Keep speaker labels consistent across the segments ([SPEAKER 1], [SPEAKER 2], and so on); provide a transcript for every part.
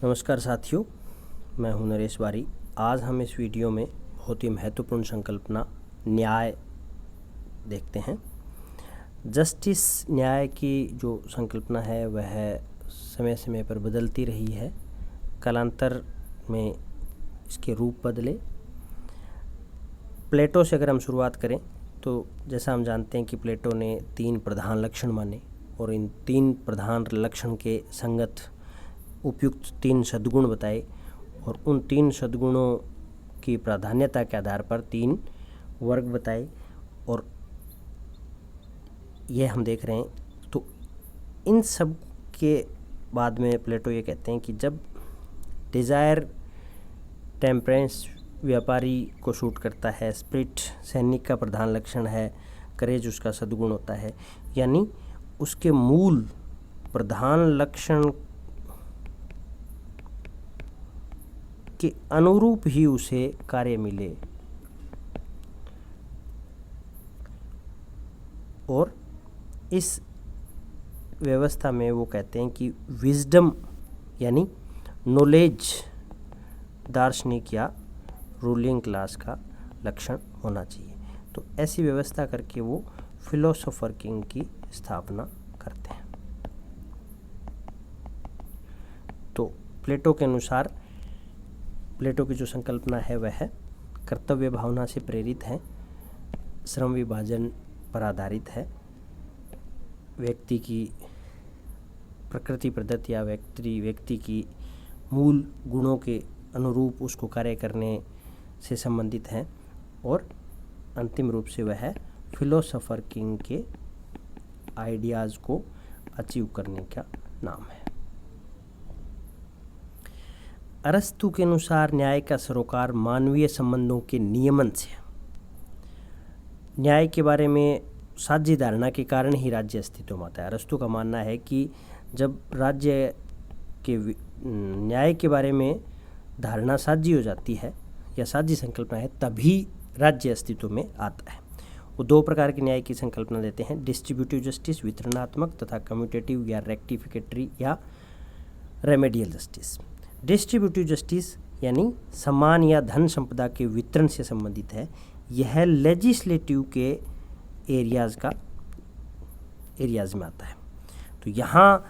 [SPEAKER 1] नमस्कार साथियों, मैं हूं नरेश वारी। आज हम इस वीडियो में बहुत ही महत्वपूर्ण संकल्पना न्याय देखते हैं। जस्टिस न्याय की जो संकल्पना है वह समय समय पर बदलती रही है, कालांतर में इसके रूप बदले। प्लेटो से अगर हम शुरुआत करें तो जैसा हम जानते हैं कि प्लेटो ने 3 प्रधान लक्षण माने और इन 3 प्रधान लक्षण के संगत उपयुक्त 3 सद्गुण बताए और उन 3 सद्गुणों की प्राधान्यता के आधार पर 3 वर्ग बताए और यह हम देख रहे हैं। तो इन सब के बाद में प्लेटो ये कहते हैं कि जब डिज़ायर टेम्परेंस व्यापारी को शूट करता है, स्पिरिट सैनिक का प्रधान लक्षण है, करेज उसका सद्गुण होता है, यानी उसके मूल प्रधान लक्षण के अनुरूप ही उसे कार्य मिले और इस व्यवस्था में वो कहते हैं कि विजडम यानी नॉलेज दार्शनिक या रूलिंग क्लास का लक्षण होना चाहिए। तो ऐसी व्यवस्था करके वो फिलोसोफर किंग की स्थापना करते हैं। तो प्लेटो के अनुसार प्लेटो की जो संकल्पना है वह कर्तव्य भावना से प्रेरित है, श्रम विभाजन पर आधारित है, व्यक्ति की प्रकृति प्रदत्त या व्यक्ति की मूल गुणों के अनुरूप उसको कार्य करने से संबंधित है और अंतिम रूप से वह फिलोसोफर किंग के आइडियाज़ को अचीव करने का नाम है। अरस्तु के अनुसार न्याय का सरोकार मानवीय संबंधों के नियमन से है। न्याय के बारे में साझी धारणा के कारण ही राज्य अस्तित्व में आता है। अरस्तु का मानना है कि जब राज्य के न्याय के बारे में धारणा साझी हो जाती है या साझी संकल्पना है तभी राज्य अस्तित्व में आता है। वो 2 प्रकार के न्याय की संकल्पना देते हैं, डिस्ट्रीब्यूटिव जस्टिस वितरणात्मक तथा कम्यूटेटिव या रेक्टिफिकेटरी या रेमेडियल जस्टिस। डिस्ट्रीब्यूटिव जस्टिस यानी समान या धन संपदा के वितरण से संबंधित है। यह लेजिस्लेटिव के एरियाज़ में आता है। तो यहाँ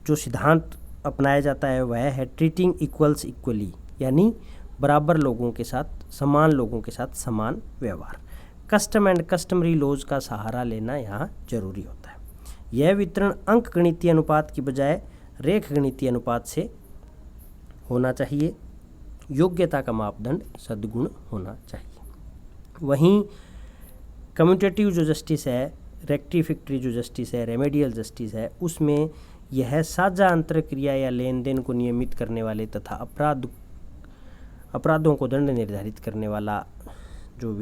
[SPEAKER 1] जो सिद्धांत अपनाया जाता है वह है ट्रीटिंग इक्वल्स इक्वली, यानी बराबर लोगों के साथ, समान लोगों के साथ समान व्यवहार। कस्टम एंड कस्टमरी लॉज का सहारा लेना यहाँ जरूरी होता है। यह वितरण अंक गणितीय अनुपात की बजाय रेख गणितीय अनुपात से होना चाहिए। योग्यता का मापदंड सद्गुण होना चाहिए। वहीं कम्यूटेटिव जो जस्टिस है, रेक्टिफिकेटरी जो जस्टिस है, रेमेडियल जस्टिस है, उसमें यह साझा अंतरक्रिया या लेन देन को नियमित करने वाले तथा अपराधों को दंड निर्धारित करने वाला जो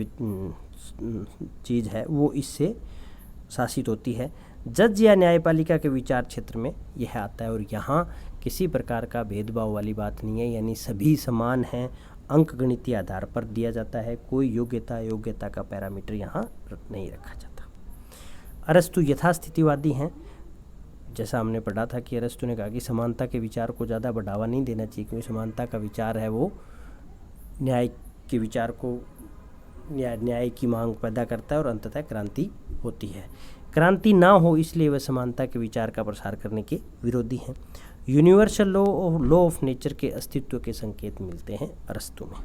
[SPEAKER 1] चीज़ है वो इससे शासित होती है। जज या न्यायपालिका के विचार क्षेत्र में यह आता है और यहाँ किसी प्रकार का भेदभाव वाली बात नहीं है, यानी सभी समान हैं, अंक गणितीय आधार पर दिया जाता है, कोई योग्यता का पैरामीटर यहाँ नहीं रखा जाता। अरस्तु यथास्थितिवादी हैं। जैसा हमने पढ़ा था कि अरस्तु ने कहा कि समानता के विचार को ज़्यादा बढ़ावा नहीं देना चाहिए, क्योंकि समानता का विचार है वो न्याय के विचार को न्याय की मांग पैदा करता है और अंततः क्रांति होती है। क्रांति ना हो इसलिए वह समानता के विचार का प्रसार करने के विरोधी हैं। यूनिवर्सल लॉ ऑफ नेचर के अस्तित्व के संकेत मिलते हैं अरस्तु में।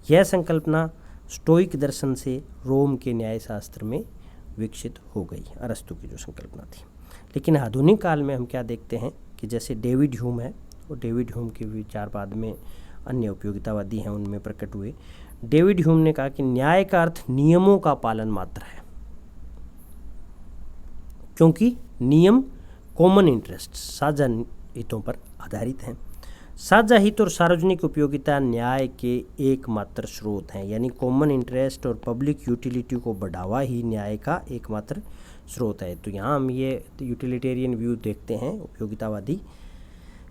[SPEAKER 1] यह संकल्पना स्टोइक दर्शन से रोम के न्यायशास्त्र में विकसित हो गई, अरस्तु की जो संकल्पना थी। लेकिन आधुनिक काल में हम क्या देखते हैं कि जैसे डेविड ह्यूम है, और डेविड ह्यूम के विचार बाद में अन्य उपयोगितावादी हैं उनमें प्रकट हुए। डेविड ह्यूम ने कहा कि न्याय का अर्थ नियमों का पालन मात्र है, क्योंकि नियम कॉमन इंटरेस्ट साझा हितों पर आधारित हैं। साझा हित और सार्वजनिक उपयोगिता न्याय के एकमात्र स्रोत हैं, यानी कॉमन इंटरेस्ट और पब्लिक यूटिलिटी को बढ़ावा ही न्याय का एकमात्र स्रोत है। तो यहाँ हम ये यूटिलिटेरियन व्यू देखते हैं। उपयोगितावादी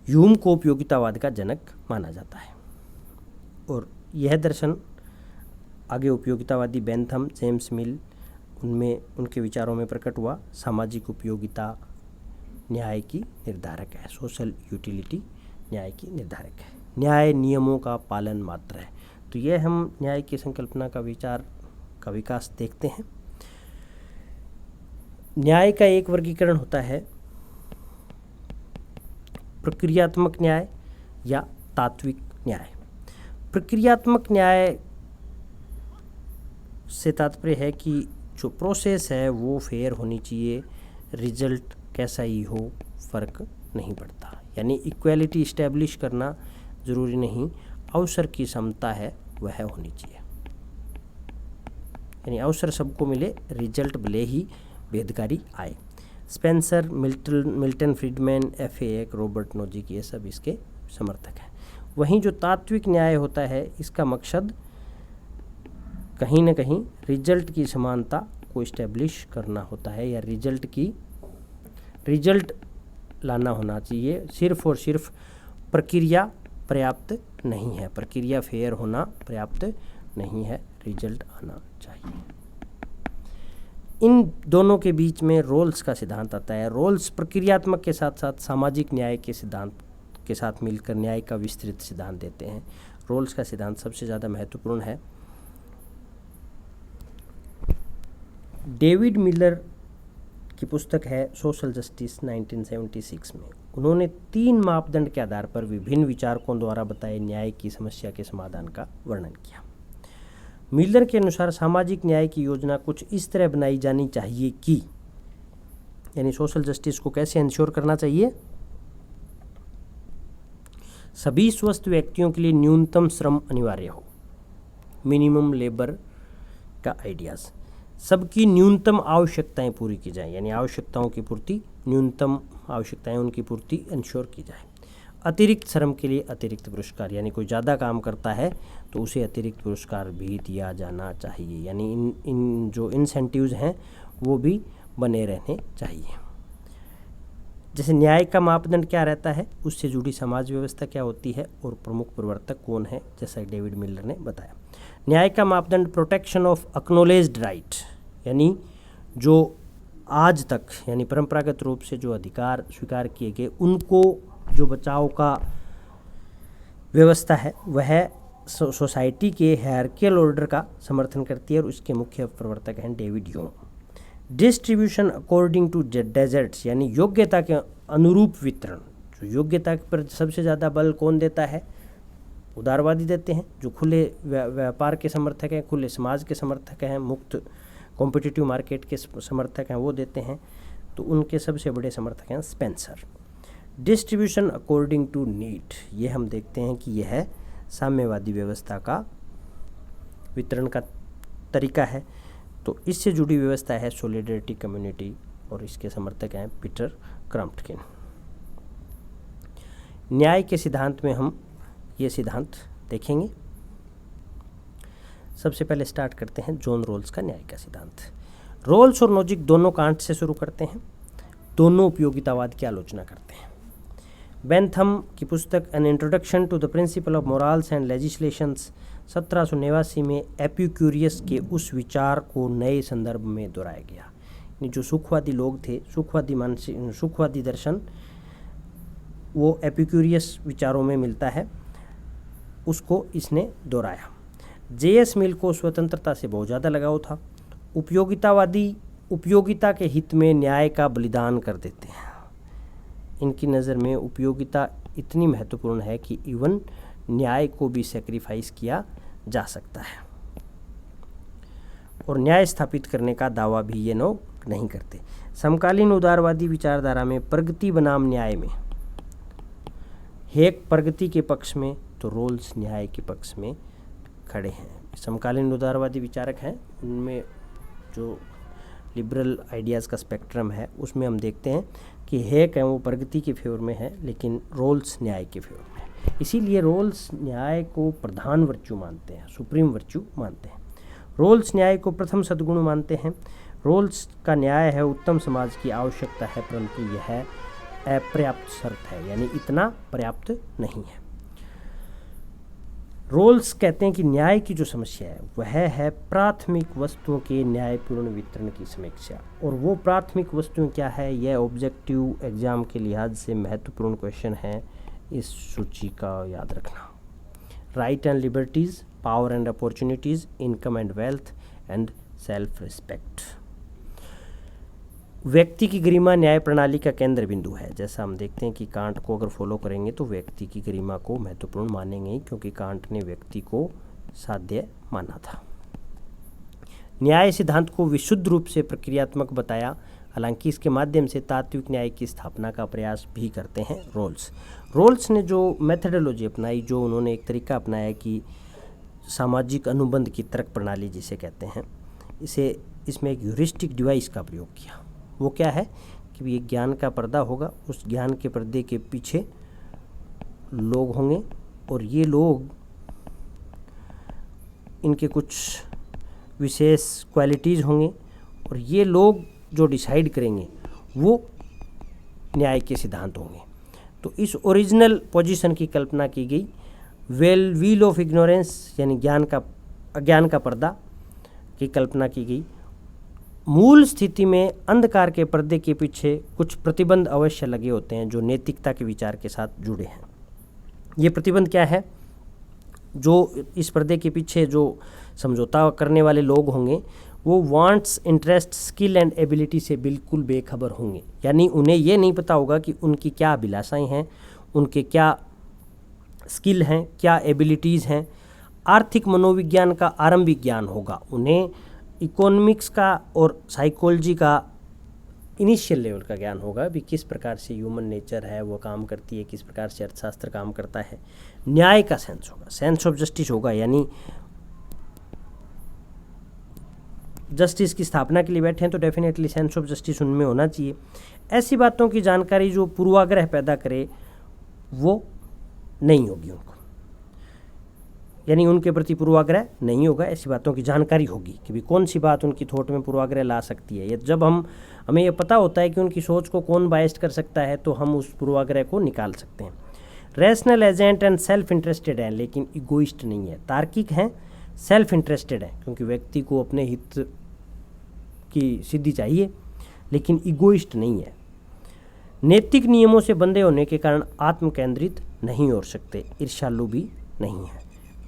[SPEAKER 1] ह्यूम को उपयोगितावाद का जनक माना जाता है और यह दर्शन आगे उपयोगितावादी बेंथम, जेम्स मिल, उनमें उनके विचारों में प्रकट हुआ। सामाजिक उपयोगिता न्याय की निर्धारक है, सोशल यूटिलिटी न्याय की निर्धारक है। न्याय नियमों का पालन मात्र है। तो यह हम न्याय की संकल्पना का विचार का विकास देखते हैं। न्याय का एक वर्गीकरण होता है प्रक्रियात्मक न्याय या तात्विक न्याय। प्रक्रियात्मक न्याय से तात्पर्य है कि जो प्रोसेस है वो फेयर होनी चाहिए, रिजल्ट कैसा ही हो फर्क नहीं पड़ता। यानी इक्वालिटी इस्टेब्लिश करना ज़रूरी नहीं, अवसर की समता है वह होनी चाहिए। यानी अवसर सबको मिले, रिजल्ट भले ही भेदकारी आए। Spencer, Milton Friedman, F A. Robert Nozick, ये सब इसके समर्थक हैं। वहीं जो तात्विक न्याय होता है इसका मकसद कहीं ना कहीं रिजल्ट की समानता को इस्टेब्लिश करना होता है, या रिजल्ट लाना होना चाहिए। सिर्फ और सिर्फ प्रक्रिया पर्याप्त नहीं है, प्रक्रिया फेयर होना पर्याप्त नहीं है, रिजल्ट आना चाहिए। इन दोनों के बीच में रोल्स का सिद्धांत आता है। रोल्स प्रक्रियात्मक के साथ साथ सामाजिक न्याय के सिद्धांत के साथ मिलकर न्याय का विस्तृत सिद्धांत देते हैं। रोल्स का सिद्धांत सबसे ज़्यादा महत्वपूर्ण है। डेविड मिलर की पुस्तक है सोशल जस्टिस 1976 में। उन्होंने 3 मापदंड के आधार पर विभिन्न विचारकों द्वारा बताए न्याय की समस्या के समाधान का वर्णन किया। मिलर के अनुसार सामाजिक न्याय की योजना कुछ इस तरह बनाई जानी चाहिए कि, यानी सोशल जस्टिस को कैसे इंश्योर करना चाहिए, सभी स्वस्थ व्यक्तियों के लिए न्यूनतम श्रम अनिवार्य हो, मिनिमम लेबर का आइडियाज़। सबकी न्यूनतम आवश्यकताएं पूरी की जाएं, यानी आवश्यकताओं की पूर्ति, न्यूनतम आवश्यकताएं उनकी पूर्ति इंश्योर की जाए। अतिरिक्त श्रम के लिए अतिरिक्त पुरस्कार, यानी कोई ज़्यादा काम करता है तो उसे अतिरिक्त पुरस्कार भी दिया जाना चाहिए। यानी इन जो इंसेंटिव्स हैं वो भी बने रहने चाहिए। जैसे न्याय का मापदंड क्या रहता है, उससे जुड़ी समाज व्यवस्था क्या होती है और प्रमुख प्रवर्तक कौन है, जैसा डेविड मिलर ने बताया। न्याय का मापदंड प्रोटेक्शन ऑफ एक्नॉलेज्ड राइट, यानी जो आज तक यानी परंपरागत रूप से जो अधिकार स्वीकार किए गए उनको जो बचाव का व्यवस्था है वह सोसाइटी के हायरार्किकल ऑर्डर का समर्थन करती है, और उसके मुख्य प्रवर्तक हैं David Hume. Distribution according to deserts, यानी योग्यता के अनुरूप वितरण। जो योग्यता पर सबसे ज़्यादा बल कौन देता है, उदारवादी देते हैं। जो खुले व्यापार के समर्थक हैं, खुले समाज के समर्थक हैं, मुक्त कॉम्पिटिटिव मार्केट के समर्थक हैं, वो देते हैं। तो उनके सबसे बड़े समर्थक हैं Spencer. Distribution according to need, ये हम देखते हैं कि यह साम्यवादी व्यवस्था का वितरण का तरीका है। तो इससे जुड़ी व्यवस्था है सॉलिडरिटी कम्युनिटी, और इसके समर्थक हैं पीटर क्रम्प्टकिन। न्याय के सिद्धांत में हम ये सिद्धांत देखेंगे। सबसे पहले स्टार्ट करते हैं जॉन रोल्स का न्याय का सिद्धांत। रोल्स और नोजिक दोनों कांट से शुरू करते हैं, दोनों उपयोगितावाद की आलोचना करते हैं। बेंथम की पुस्तक an introduction to the principle of morals and legislations 1789 में एपिक्यूरियस के उस विचार को नए संदर्भ में दोहराया गया। जो सुखवादी लोग थे, सुखवादी दर्शन, वो एपिक्यूरियस विचारों में मिलता है, उसको इसने दोहराया। जे.एस. मिल को स्वतंत्रता से बहुत ज़्यादा लगाव था। उपयोगितावादी उपयोगिता के हित में न्याय का बलिदान कर देते हैं। इनकी नज़र में उपयोगिता इतनी महत्वपूर्ण है कि इवन न्याय को भी सेक्रीफाइस किया जा सकता है, और न्याय स्थापित करने का दावा भी ये लोग नहीं करते। समकालीन उदारवादी विचारधारा में प्रगति बनाम न्याय में हेक प्रगति के पक्ष में तो रोल्स न्याय के पक्ष में खड़े हैं। समकालीन उदारवादी विचारक हैं, उनमें जो लिबरल आइडियाज़ का स्पेक्ट्रम है उसमें हम देखते हैं कि हेक है वो प्रगति के फेवर में है, लेकिन रोल्स न्याय के फेवर में है। इसीलिए रोल्स न्याय को प्रधान वर्च्यू मानते हैं, सुप्रीम वर्च्यू मानते हैं। रोल्स न्याय को प्रथम सद्गुण मानते हैं। रोल्स का न्याय है उत्तम समाज की आवश्यकता है, परंतु यह अपर्याप्त शर्त है, यानी इतना पर्याप्त नहीं है। रोल्स कहते हैं कि न्याय की जो समस्या है वह है प्राथमिक वस्तुओं के न्यायपूर्ण वितरण की समस्या, और वो प्राथमिक वस्तुएं क्या है, यह ऑब्जेक्टिव एग्जाम के लिहाज से महत्वपूर्ण क्वेश्चन है। इस सूची का याद रखना। Right and liberties, power and opportunities, income and wealth and self respect. व्यक्ति की गरिमा न्याय प्रणाली का केंद्र बिंदु है। जैसा हम देखते हैं कि कांट को अगर फॉलो करेंगे तो व्यक्ति की गरिमा को महत्वपूर्ण मानेंगे ही, क्योंकि कांट ने व्यक्ति को साध्य माना था। न्याय सिद्धांत को विशुद्ध रूप से प्रक्रियात्मक बताया, हालांकि इसके माध्यम से तात्विक न्याय की स्थापना का प्रयास भी करते हैं रोल्स ने जो मेथडोलॉजी अपनाई, जो उन्होंने एक तरीका अपनाया कि सामाजिक अनुबंध की तर्क प्रणाली जिसे कहते हैं, इसमें एक ह्यूरिस्टिक डिवाइस का प्रयोग किया। वो क्या है कि ये ज्ञान का पर्दा होगा, उस ज्ञान के पर्दे के पीछे लोग होंगे और ये लोग, इनके कुछ विशेष क्वालिटीज़ होंगे और ये लोग जो डिसाइड करेंगे वो न्याय के सिद्धांत होंगे। तो इस ओरिजिनल पोजीशन की कल्पना की गई। व्हील ऑफ इग्नोरेंस यानी अज्ञान का पर्दा की कल्पना की गई। मूल स्थिति में अंधकार के पर्दे के पीछे कुछ प्रतिबंध अवश्य लगे होते हैं जो नैतिकता के विचार के साथ जुड़े हैं। ये प्रतिबंध क्या है? जो इस पर्दे के पीछे जो समझौता करने वाले लोग होंगे वो wants, interest, skill and ability से बिल्कुल बेखबर होंगे। यानी उन्हें ये नहीं पता होगा कि उनकी क्या अभिलाषाएं हैं, उनके क्या स्किल हैं, क्या एबिलिटीज़ हैं। आर्थिक मनोविज्ञान का आरंभिक ज्ञान होगा, उन्हें इकोनॉमिक्स का और साइकोलॉजी का इनिशियल लेवल का ज्ञान होगा भी किस प्रकार से ह्यूमन नेचर है वो काम करती है, किस प्रकार से अर्थशास्त्र काम करता है। न्याय का सेंस होगा, सेंस ऑफ जस्टिस होगा, यानी जस्टिस की स्थापना के लिए बैठे हैं तो डेफिनेटली सेंस ऑफ जस्टिस उनमें होना चाहिए। ऐसी बातों की जानकारी जो पूर्वाग्रह पैदा करे वो नहीं होगी उनको, यानी उनके प्रति पूर्वाग्रह नहीं होगा। ऐसी बातों की जानकारी होगी कि भी कौन सी बात उनकी थॉट में पूर्वाग्रह ला सकती है। जब हमें ये पता होता है कि उनकी सोच को कौन बायस्ड कर सकता है तो हम उस पूर्वाग्रह को निकाल सकते हैं। Rational agent and self interested है लेकिन इगोइस्ट नहीं है। तार्किक हैं, सेल्फ इंटरेस्टेड है क्योंकि व्यक्ति को अपने हित की सिद्धि चाहिए, लेकिन इगोइस्ट नहीं है। नैतिक नियमों से बंधे होने के कारण आत्म केंद्रित नहीं हो सकते, ईर्ष्यालु भी नहीं है।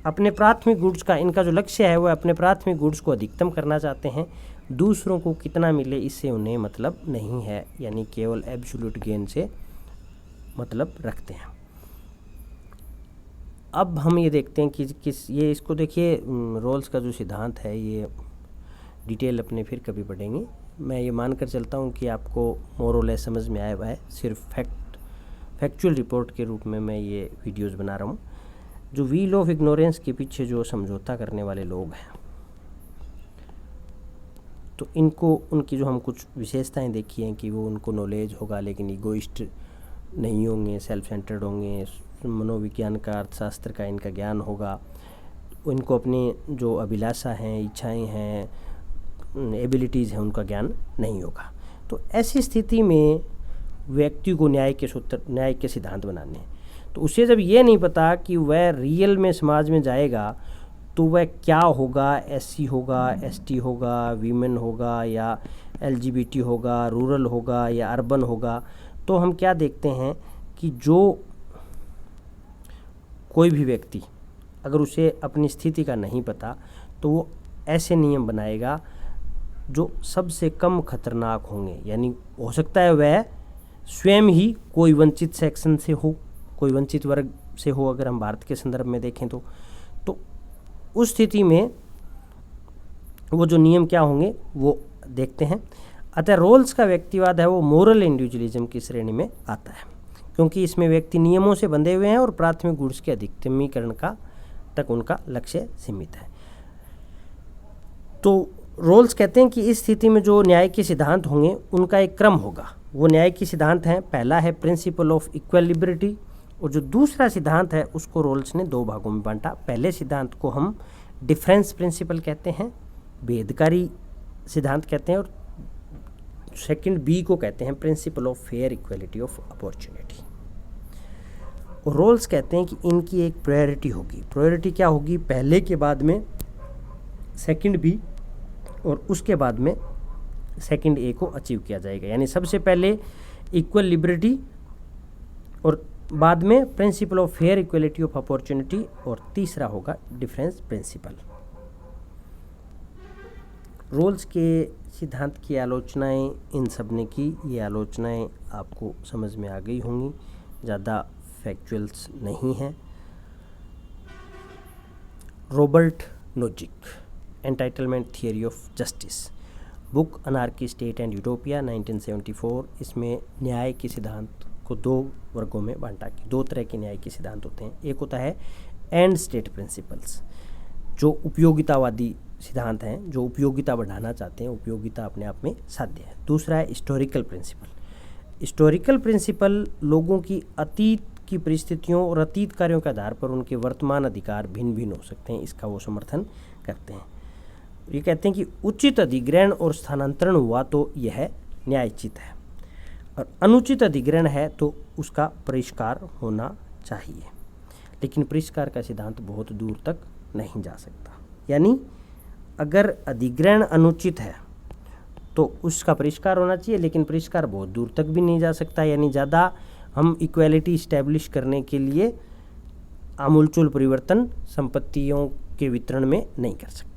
[SPEAKER 1] अपने प्राथमिक गुड्स का इनका जो लक्ष्य है वो अपने प्राथमिक गुड्स को अधिकतम करना चाहते हैं। दूसरों को कितना मिले इससे उन्हें मतलब नहीं है, यानी केवल एब्सोल्यूट गेन से मतलब रखते हैं। अब हम ये देखते हैं कि ये इसको देखिए, रोल्स का जो सिद्धांत है ये डिटेल अपने फिर कभी पढ़ेंगे। मैं ये मानकर चलता हूँ कि आपको मोर और लेस समझ में आया हुआ है। सिर्फ फैक्चुअल रिपोर्ट के रूप में मैं ये वीडियोस बना रहा हूँ। जो व्हील ऑफ इग्नोरेंस के पीछे जो समझौता करने वाले लोग हैं तो इनको, उनकी जो हम कुछ विशेषताएं देखी हैं कि वो उनको नॉलेज होगा लेकिन इगोइस्ट नहीं होंगे, सेल्फ सेंटर्ड होंगे, मनोविज्ञान का, अर्थशास्त्र का इनका ज्ञान होगा, इनको अपनी जो अभिलाषा हैं, इच्छाएं हैं, एबिलिटीज़ हैं उनका ज्ञान नहीं होगा। तो ऐसी स्थिति में व्यक्ति को न्याय के सिद्धांत बनाने हैं। तो उसे जब ये नहीं पता कि वह रियल में समाज में जाएगा तो वह क्या होगा, एससी होगा, एसटी होगा, वीमेन होगा या एलजीबीटी होगा, रूरल होगा या अर्बन होगा, तो हम क्या देखते हैं कि जो कोई भी व्यक्ति अगर उसे अपनी स्थिति का नहीं पता तो वो ऐसे नियम बनाएगा जो सबसे कम खतरनाक होंगे। यानी हो सकता है वह स्वयं ही कोई वंचित सेक्शन से हो, कोई वंचित वर्ग से हो, अगर हम भारत के संदर्भ में देखें तो उस स्थिति में वो जो नियम क्या होंगे वो देखते हैं। अतः रोल्स का व्यक्तिवाद है वो मोरल इंडिविजुअलिज्म की श्रेणी में आता है क्योंकि इसमें व्यक्ति नियमों से बंधे हुए हैं और प्राथमिक गुड्स के अधिकतमीकरण तक उनका लक्ष्य सीमित है। तो रोल्स कहते हैं कि इस स्थिति में जो न्याय के सिद्धांत होंगे उनका एक क्रम होगा। वो न्याय के सिद्धांत हैं, पहला है प्रिंसिपल ऑफ इक्विलिब्रिटी और जो दूसरा सिद्धांत है उसको रोल्स ने दो भागों में बांटा। पहले सिद्धांत को हम डिफरेंस प्रिंसिपल कहते हैं, भेदकारी सिद्धांत कहते हैं, और सेकंड बी को कहते हैं principle of fair equality of opportunity. और रोल्स कहते हैं कि इनकी एक प्रायोरिटी होगी। प्रायोरिटी क्या होगी? पहले के बाद में सेकंड बी और उसके बाद में सेकंड ए को अचीव किया जाएगा। यानी सबसे पहले इक्वल लिबर्टी और बाद में principle of fair equality of opportunity, और तीसरा होगा डिफरेंस प्रिंसिपल। रोल्स के सिद्धांत की आलोचनाएं इन सब ने की। ये आलोचनाएं आपको समझ में आ गई होंगी, ज़्यादा फैक्चुअल्स नहीं हैं। Robert Nozick, entitlement theory of justice, book anarchy state and utopia 1974। इसमें न्याय के सिद्धांत को दो वर्गों में बांटा कि दो तरह के न्याय के सिद्धांत होते हैं। एक होता है एंड स्टेट प्रिंसिपल्स, जो उपयोगितावादी सिद्धांत हैं, जो उपयोगिता बढ़ाना चाहते हैं, उपयोगिता अपने आप में साध्य है। दूसरा है हिस्टोरिकल प्रिंसिपल। हिस्टोरिकल प्रिंसिपल लोगों की अतीत की परिस्थितियों और अतीत कार्यों के आधार पर उनके वर्तमान अधिकार भिन्न भिन्न हो सकते हैं, इसका वो समर्थन करते हैं। ये कहते हैं कि उचित अधिग्रहण और स्थानांतरण हुआ तो यह न्यायोचित है, और अनुचित अधिग्रहण है तो उसका परिष्कार होना चाहिए। लेकिन परिष्कार का सिद्धांत बहुत दूर तक नहीं जा सकता। यानी अगर अधिग्रहण अनुचित है तो उसका परिष्कार होना चाहिए, लेकिन परिष्कार बहुत दूर तक भी नहीं जा सकता। यानी ज़्यादा हम इक्वालिटी इस्टेब्लिश करने के लिए आमूलचूल परिवर्तन संपत्तियों के वितरण में नहीं कर सकते।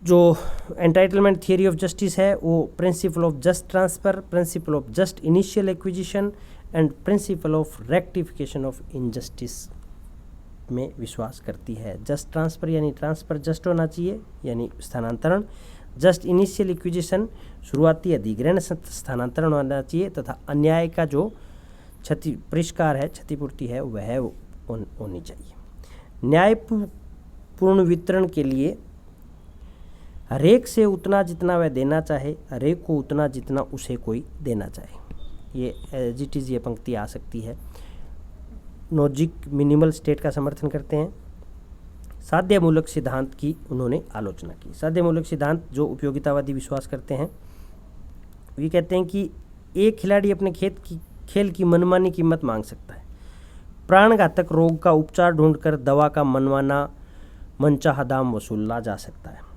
[SPEAKER 1] जो एंटाइटलमेंट थियरी ऑफ जस्टिस है वो principle of just transfer, principle of just initial acquisition and principle of rectification of injustice में विश्वास करती है। जस्ट ट्रांसफ़र यानी ट्रांसफ़र जस्ट होना चाहिए, यानी स्थानांतरण। जस्ट इनिशियल एक्विजिशन शुरुआती अधिग्रहण स्थानांतरण होना चाहिए, तथा अन्याय का जो परिष्कार है, क्षतिपूर्ति है, वह होनी चाहिए। न्यायपूर्ण वितरण के लिए हरेक से उतना जितना वह देना चाहे, हरेक को उतना जितना उसे कोई देना चाहे। ये एज इट इज़ ये पंक्ति आ सकती है। नोजिक मिनिमल स्टेट का समर्थन करते हैं। साध्यमूलक सिद्धांत की उन्होंने आलोचना की। साध्यमूलक सिद्धांत जो उपयोगितावादी विश्वास करते हैं, ये कहते हैं कि एक खिलाड़ी अपने खेल की मनमानी कीमत मांग सकता है। प्राणघातक रोग का उपचार ढूंढकर दवा का मनमाना मनचाहा दाम वसूला जा सकता है।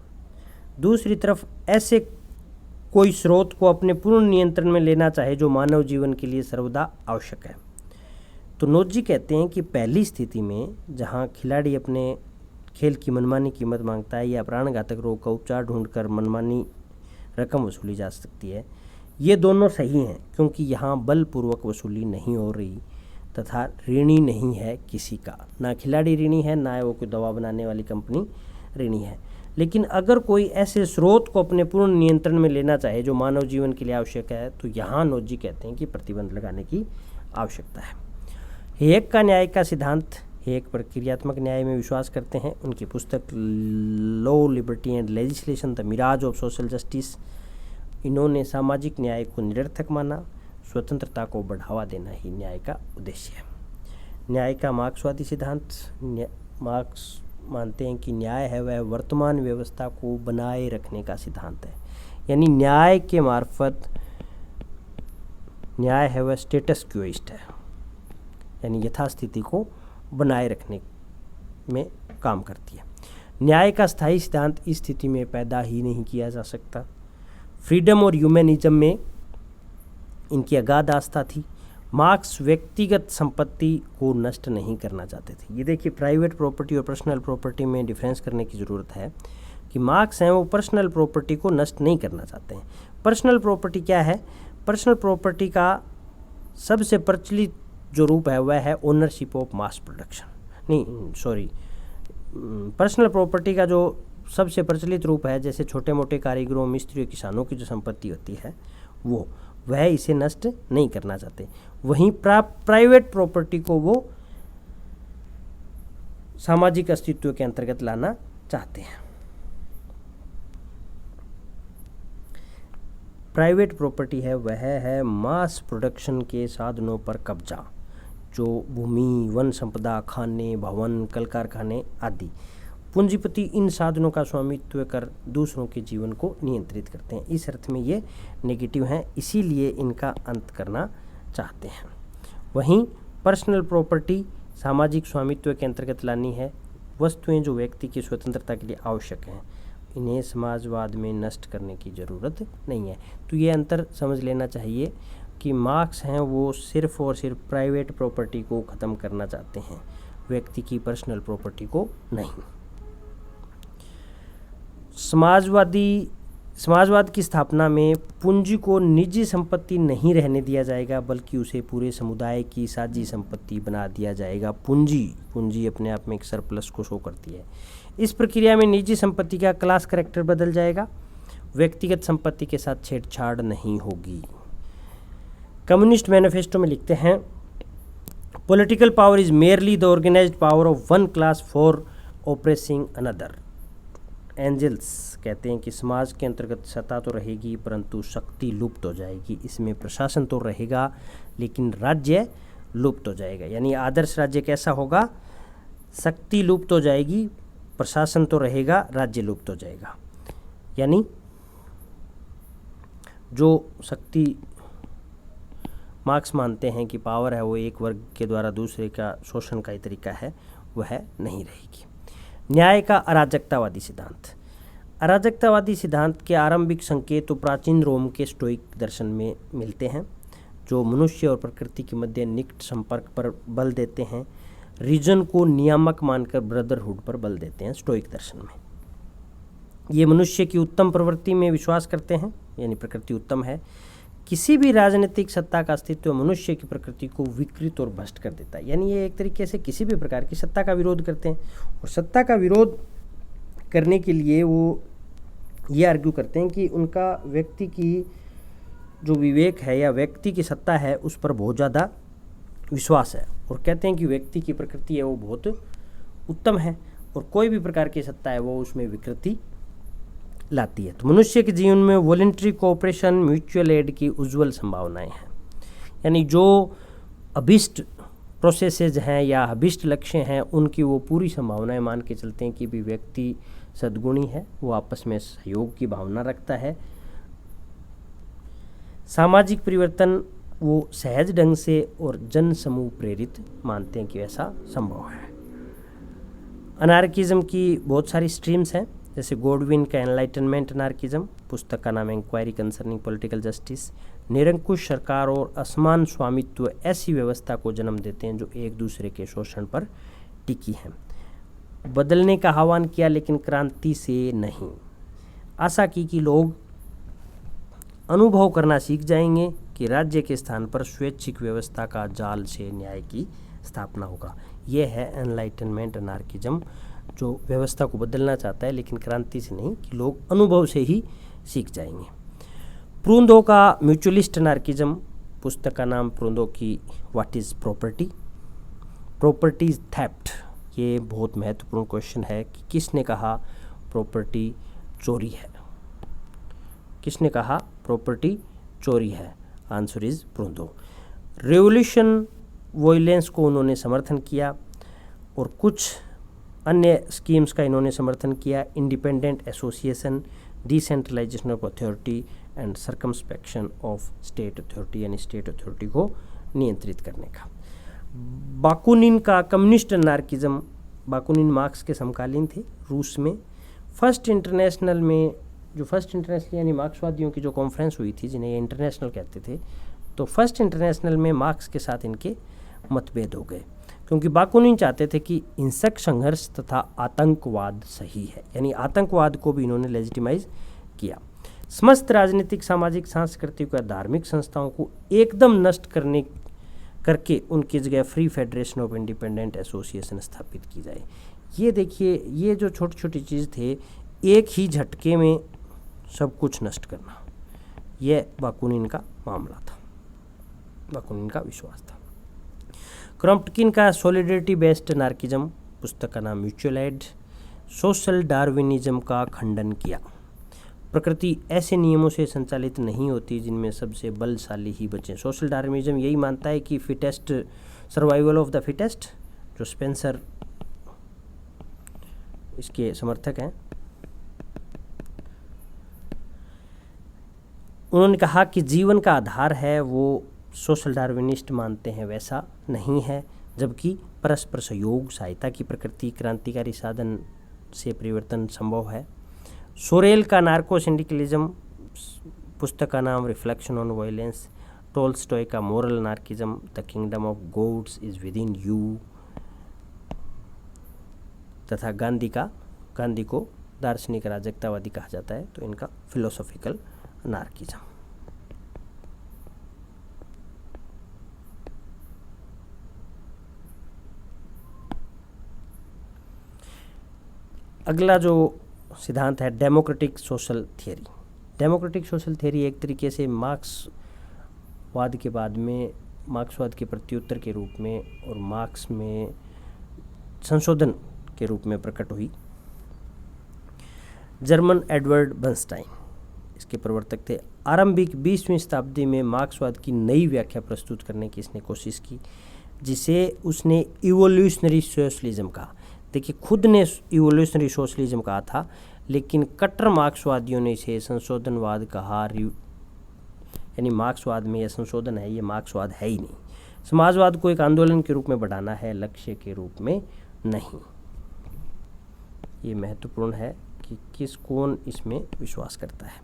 [SPEAKER 1] दूसरी तरफ ऐसे कोई स्रोत को अपने पूर्ण नियंत्रण में लेना चाहे जो मानव जीवन के लिए सर्वदा आवश्यक है। तो नोजी कहते हैं कि पहली स्थिति में जहां खिलाड़ी अपने खेल की मनमानी कीमत मांगता है या प्राणघातक रोग का उपचार ढूंढकर मनमानी रकम वसूली जा सकती है, ये दोनों सही हैं, क्योंकि यहाँ बलपूर्वक वसूली नहीं हो रही तथा ऋणी नहीं है किसी का। ना खिलाड़ी ऋणी है, ना वो कोई दवा बनाने वाली कंपनी ऋणी है। लेकिन अगर कोई ऐसे स्रोत को अपने पूर्ण नियंत्रण में लेना चाहे जो मानव जीवन के लिए आवश्यक है, तो यहाँ नोजी कहते हैं कि प्रतिबंध लगाने की आवश्यकता है। हेयक का न्याय का सिद्धांत, हेयक प्रक्रियात्मक न्याय में विश्वास करते हैं। उनकी पुस्तक law, liberty and legislation the mirage of social justice, इन्होंने सामाजिक न्याय को निरर्थक माना। स्वतंत्रता को बढ़ावा देना ही न्याय का उद्देश्य है। न्याय का मार्क्सवादी सिद्धांत, मार्क्स मानते हैं कि न्याय है वह वर्तमान व्यवस्था को बनाए रखने का सिद्धांत है। यानी न्याय के मार्फत न्याय है वह स्टेटस क्योइस्ट है, यानी यथास्थिति को बनाए रखने में काम करती है। न्याय का स्थायी सिद्धांत इस स्थिति में पैदा ही नहीं किया जा सकता। फ्रीडम और ह्यूमनिज्म में इनकी अगाध आस्था थी। मार्क्स व्यक्तिगत संपत्ति को नष्ट नहीं करना चाहते थे। ये देखिए, प्राइवेट प्रॉपर्टी और पर्सनल प्रॉपर्टी में डिफरेंस करने की ज़रूरत है कि मार्क्स हैं वो पर्सनल प्रॉपर्टी को नष्ट नहीं करना चाहते हैं। पर्सनल प्रॉपर्टी क्या है? पर्सनल प्रॉपर्टी का सबसे प्रचलित जो रूप है वह है ownership of mass production. Personal property का जो सबसे प्रचलित रूप है, जैसे छोटे मोटे कारीगरों, मिस्त्रियों, किसानों की जो संपत्ति होती है वह इसे नष्ट नहीं करना चाहते। वहीं प्राइवेट प्रॉपर्टी को वो सामाजिक अस्तित्व के अंतर्गत लाना चाहते हैं। प्राइवेट प्रॉपर्टी है वह है मास प्रोडक्शन के साधनों पर कब्जा, जो भूमि, वन संपदा, खाने, भवन, कल कारखाने आदि। पूंजीपति इन साधनों का स्वामित्व कर दूसरों के जीवन को नियंत्रित करते हैं। इस अर्थ में ये नेगेटिव हैं, इसीलिए इनका अंत करना चाहते हैं। वहीं पर्सनल प्रॉपर्टी सामाजिक स्वामित्व के अंतर्गत लानी है। वस्तुएं जो व्यक्ति की स्वतंत्रता के लिए आवश्यक हैं, इन्हें समाजवाद में नष्ट करने की ज़रूरत नहीं है। तो ये अंतर समझ लेना चाहिए। कि मार्क्स हैं वो सिर्फ और सिर्फ प्राइवेट प्रॉपर्टी को ख़त्म करना चाहते हैं, व्यक्ति की पर्सनल प्रॉपर्टी को नहीं। समाजवाद की स्थापना में पूंजी को निजी संपत्ति नहीं रहने दिया जाएगा, बल्कि उसे पूरे समुदाय की साझी संपत्ति बना दिया जाएगा। पूंजी अपने आप में एक सरप्लस को शो करती है। इस प्रक्रिया में निजी संपत्ति का क्लास कैरेक्टर बदल जाएगा, व्यक्तिगत संपत्ति के साथ छेड़छाड़ नहीं होगी। कम्युनिस्ट मैनिफेस्टो में लिखते हैं, political power is merely the organised power of one class for oppressing another. Engels कहते हैं कि समाज के अंतर्गत सत्ता तो रहेगी परंतु शक्ति लुप्त हो जाएगी। इसमें प्रशासन तो रहेगा लेकिन राज्य लुप्त हो जाएगा। यानी आदर्श राज्य कैसा होगा? शक्ति लुप्त हो जाएगी, प्रशासन तो रहेगा, राज्य लुप्त हो जाएगा। यानी जो शक्ति मार्क्स मानते हैं कि पावर है वो एक वर्ग के द्वारा दूसरे का शोषण का ही तरीका है, वह नहीं रहेगी। न्याय का अराजकतावादी सिद्धांत। अराजकतावादी सिद्धांत के आरंभिक संकेत तो प्राचीन रोम के स्टोइक दर्शन में मिलते हैं, जो मनुष्य और प्रकृति के मध्य निकट संपर्क पर बल देते हैं। रीजन को नियामक मानकर ब्रदरहुड पर बल देते हैं स्टोइक दर्शन में। ये मनुष्य की उत्तम प्रवृत्ति में विश्वास करते हैं, यानी प्रकृति उत्तम है। किसी भी राजनीतिक सत्ता का अस्तित्व मनुष्य की प्रकृति को विकृत और भ्रष्ट कर देता है। यानी ये एक तरीके से किसी भी प्रकार की सत्ता का विरोध करते हैं, और सत्ता का विरोध करने के लिए वो ये आर्ग्यू करते हैं कि उनका व्यक्ति की जो विवेक है या व्यक्ति की सत्ता है उस पर बहुत ज़्यादा विश्वास है, और कहते हैं कि व्यक्ति की प्रकृति है वो बहुत उत्तम है और कोई भी प्रकार की सत्ता है वो उसमें विकृति लाती है। तो मनुष्य के जीवन में वॉलंटरी कोऑपरेशन, म्यूचुअल एड की उज्जवल संभावनाएं हैं। यानी जो अभिष्ट प्रोसेसेज हैं या अभिष्ट लक्ष्य हैं उनकी वो पूरी संभावनाएं मान के चलते हैं कि भी व्यक्ति सद्गुणी है, वो आपस में सहयोग की भावना रखता है। सामाजिक परिवर्तन वो सहज ढंग से और जन समूह प्रेरित मानते हैं कि ऐसा संभव है। अनार्किज्म की बहुत सारी स्ट्रीम्स हैं, जैसे गॉडविन का एनलाइटनमेंट अनार्किज्म, पुस्तक का नाम इंक्वायरी कंसर्निंग पॉलिटिकल जस्टिस। निरंकुश सरकार और असमान स्वामित्व ऐसी व्यवस्था को जन्म देते हैं जो एक दूसरे के शोषण पर टिकी है। बदलने का आह्वान किया लेकिन क्रांति से नहीं। आशा की कि लोग अनुभव करना सीख जाएंगे कि राज्य के स्थान पर स्वैच्छिक व्यवस्था का जाल से न्याय की स्थापना होगा। यह है एनलाइटनमेंट अनार्किज्म, जो व्यवस्था को बदलना चाहता है लेकिन क्रांति से नहीं, कि लोग अनुभव से ही सीख जाएंगे। प्रूंदो का म्यूचुअलिस्ट अनार्किज्म, पुस्तक का नाम प्रूंदो की what is property. Property is theft. ये बहुत महत्वपूर्ण क्वेश्चन है कि किसने कहा प्रॉपर्टी चोरी है? किसने कहा प्रॉपर्टी चोरी है? Answer is Proudhon. Revolution violence को उन्होंने समर्थन किया और कुछ अन्य स्कीम्स का इन्होंने समर्थन किया। Independent association, decentralisation of authority and circumspection of state authority, यानी स्टेट अथॉरिटी को नियंत्रित करने का। बाकुनिन का कम्युनिस्ट अनार्किज्म, बाकुनिन मार्क्स के समकालीन थे रूस में। फर्स्ट इंटरनेशनल में, जो फर्स्ट इंटरनेशनल यानी मार्क्सवादियों की जो कॉन्फ्रेंस हुई थी, जिन्हें ये इंटरनेशनल कहते थे, तो फर्स्ट इंटरनेशनल में मार्क्स के साथ इनके मतभेद हो गए, क्योंकि बाकुनिन चाहते थे कि हिंसक संघर्ष तथा आतंकवाद सही है, यानी आतंकवाद को भी इन्होंने लेजिटिमाइज किया। समस्त राजनीतिक, सामाजिक, सांस्कृतिक और धार्मिक संस्थाओं को एकदम नष्ट करके उनकी जगह free federation of independent association स्थापित की जाए। ये देखिए, ये जो छोटी छोटी चीज़ थे, एक ही झटके में सब कुछ नष्ट करना, यह बाकुनिन का मामला था, बाकुनिन का विश्वास था। क्रॉम्प्टकिन का सॉलिडरिटी बेस्ड अनार्किज्म, पुस्तक का नाम म्यूचुअल एड, सोशल डार्विनिज्म का खंडन किया। प्रकृति ऐसे नियमों से संचालित नहीं होती जिनमें सबसे बलशाली ही बचे। सोशल डार्विनिज्म यही मानता है कि fittest, survival of the fittest, जो स्पेंसर इसके समर्थक हैं, उन्होंने कहा कि जीवन का आधार है वो सोशल डार्विनिस्ट मानते हैं वैसा नहीं है, जबकि परस्पर सहयोग, सहायता की प्रकृति, क्रांतिकारी साधन से परिवर्तन संभव है। सोरेल का नार्को सिंडिकलिज्म, पुस्तक का नाम रिफ्लेक्शन ऑन वायलेंस, टोल्स्टॉय का moral anarchism, the kingdom of gods is within you, तथा गांधी को दार्शनिक अराजकतावादी कहा जाता है, तो इनका फिलोसॉफिकल अनार्किज्म। अगला जो सिद्धांत है democratic social theory. Democratic social theory एक तरीके से मार्क्सवाद के बाद में, मार्क्सवाद के प्रत्युत्तर के रूप में और मार्क्स में संशोधन के रूप में प्रकट हुई। जर्मन एडवर्ड बर्नस्टाइन इसके प्रवर्तक थे। आरंभिक 20वीं शताब्दी में मार्क्सवाद की नई व्याख्या प्रस्तुत करने की इसने कोशिश की, जिसे उसने इवोल्यूशनरी सोशलिज्म कहा। देखिए, खुद ने इवोल्यूशनरी सोशलिज्म कहा था, लेकिन कट्टर मार्क्सवादियों ने इसे संशोधनवाद कहा। यानी मार्क्सवाद में यह संशोधन है, ये मार्क्सवाद है ही नहीं। समाजवाद को एक आंदोलन के रूप में बढ़ाना है, लक्ष्य के रूप में नहीं। ये महत्वपूर्ण है कि कौन इसमें विश्वास करता है।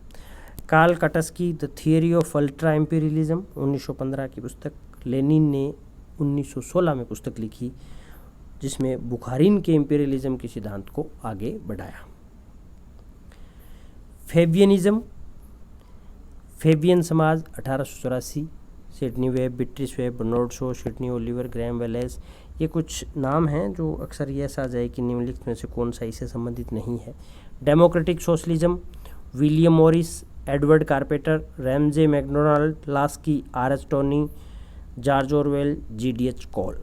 [SPEAKER 1] Karl Kautsky the theory of ultra imperialism 1915 की पुस्तक। लेनिन ने 1916 में पुस्तक लिखी, जिसमें बुखारिन के एम्पीरियलिज्म के सिद्धांत को आगे बढ़ाया। फेबियनिज्म, फेबियन समाज 1884, Sidney Webb, Beatrice Webb, Bernard Shaw, Sidney Olivier, Graham Wallas, ये कुछ नाम हैं जो अक्सर ये ऐसा जाए कि निम्नलिखित में से कौन सा इससे संबंधित नहीं है। Democratic socialism, William Morris, Edward Carpenter, Ramsay MacDonald, Laski, R H. Tawney, George Orwell, G D H. Cole.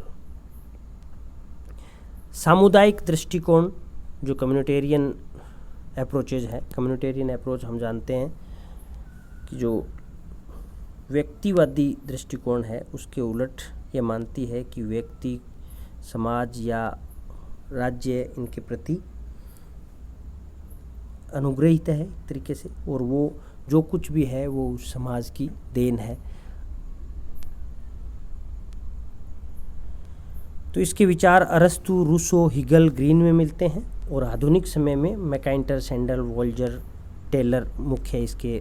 [SPEAKER 1] सामुदायिक दृष्टिकोण जो कम्युनिटेरियन अप्रोचेज है। कम्युनिटेरियन अप्रोच हम जानते हैं कि जो व्यक्तिवादी दृष्टिकोण है उसके उलट ये मानती है कि व्यक्ति, समाज या राज्य इनके प्रति अनुग्रहित है एक तरीके से, और वो जो कुछ भी है वो उस समाज की देन है। तो इसके विचार अरस्तु, रूसो, हिगल, ग्रीन में मिलते हैं, और आधुनिक समय में मैकाइंटर, सेंडल, वोल्जर, टेलर मुख्य इसके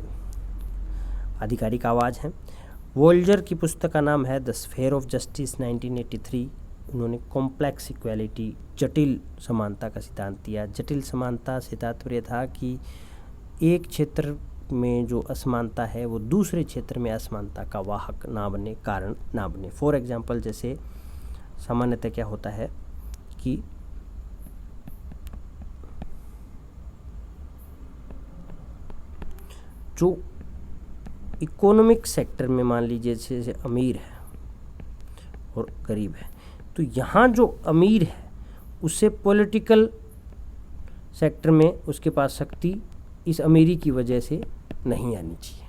[SPEAKER 1] आधिकारिक आवाज़ हैं। वोल्जर की पुस्तक का नाम है द स्फेयर ऑफ जस्टिस 1983। उन्होंने कॉम्प्लेक्स इक्वालिटी, जटिल समानता का सिद्धांत दिया। जटिल समानता से तात्पर्य था कि एक क्षेत्र में जो असमानता है वो दूसरे क्षेत्र में असमानता का वाहक ना बने, कारण ना बने। फॉर एग्जाम्पल, जैसे सामान्यतः क्या होता है कि जो इकोनॉमिक सेक्टर में मान लीजिए जैसे अमीर है और गरीब है, तो यहाँ जो अमीर है उससे पॉलिटिकल सेक्टर में उसके पास शक्ति इस अमीरी की वजह से नहीं आनी चाहिए।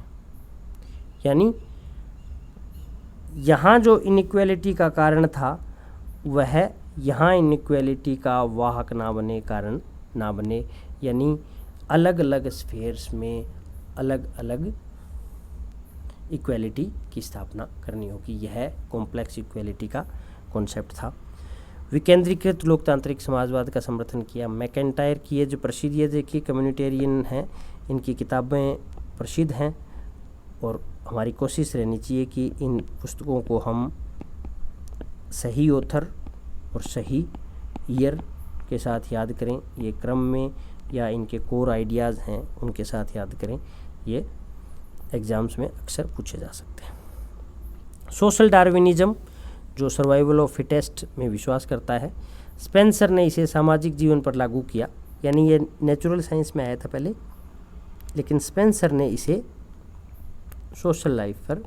[SPEAKER 1] यानी यहाँ जो इनइक्वालिटी का कारण था वह यहाँ इनइक्वालिटी का वाहक ना बने, कारण ना बने। यानी अलग अलग स्फीयर्स में अलग अलग इक्वालिटी की स्थापना करनी होगी। यह कॉम्प्लेक्स इक्वालिटी का कॉन्सेप्ट था। विकेंद्रीकृत लोकतांत्रिक समाजवाद का समर्थन किया। मैकेंटायर की ये जो प्रसिद्ध, ये देखिए कम्युनिटेरियन हैं, इनकी किताबें प्रसिद्ध हैं, और हमारी कोशिश रहनी चाहिए कि इन पुस्तकों को हम सही ऑथर और सही ईयर के साथ याद करें। ये क्रम में या इनके कोर आइडियाज़ हैं उनके साथ याद करें। ये एग्ज़ाम्स में अक्सर पूछे जा सकते हैं। सोशल डार्विनिज्म जो सर्वाइवल ऑफ फिटेस्ट में विश्वास करता है। स्पेंसर ने इसे सामाजिक जीवन पर लागू किया। यानी ये नेचुरल साइंस में आया था पहले, लेकिन स्पेंसर ने इसे सोशल लाइफ पर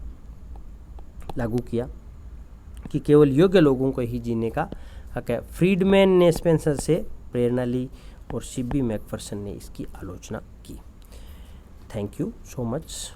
[SPEAKER 1] लागू किया कि केवल योग्य लोगों को ही जीने का हक है। फ्रीडमैन ने स्पेंसर से प्रेरणा ली और सिबी मैकफर्सन ने इसकी आलोचना की। Thank you so much.